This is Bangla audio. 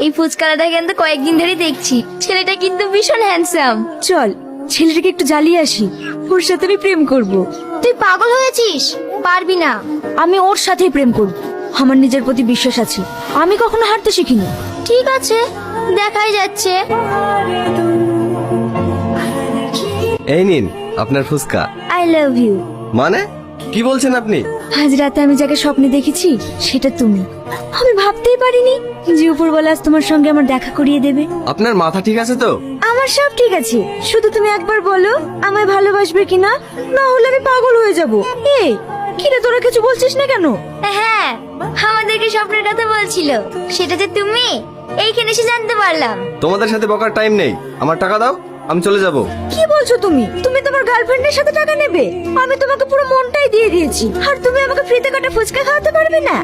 এই ফুচকাটা কিন্তু কয়েকদিন ধরে দেখছি, ছেলেটা কিন্তু ভীষণ হ্যান্ডসাম। চল ছেলেটাকে একটু জ্বালিয়ে আসি, ওর সাথে আমি প্রেম করব। তুই পাগল হয়েছিস, পারবি না। আমি ওর সাথেই প্রেম করব, আমার নিজের প্রতি বিশ্বাস আছে, আমি কখনো হারতে শিখিনি। ঠিক আছে, দেখাই যাচ্ছে। এই নিন আপনার ফুচকা। I love you. মানে কি বলছেন আপনি? আজ রাতে আমি যাকে স্বপ্নে দেখেছি সেটা তুমি। আমি ভাবতেই পারিনি যে উপরওয়ালা আজ তোমার সঙ্গে আমার দেখা করিয়ে দেবে। আপনার মাথা ঠিক আছে তো? আমার সব ঠিক আছে, শুধু তুমি একবার বলো আমায় ভালোবাসবে কিনা, না হলে আমি পাগল হয়ে যাব। এই কিরে তোরা কিছু বলছিস না কেন? হ্যাঁ, আমাদেরকে স্বপ্নের কথা বলছিল, সেটা যে তুমি এইখানে এসে জানতে পারলাম। তোমাদের সাথে বকার টাইম নেই, আমার টাকা দাও, আমি চলে যাব। কি বলছো তুমি? তুমি তোমার গার্লফ্রেন্ডের সাথে টাকা নেবে? আমি তোমাকে পুরো মনটাই দিয়ে দিয়েছি, আর তুমি আমাকে ফ্রিতে কাটা ফুচকা খাওয়াতে পারবে না?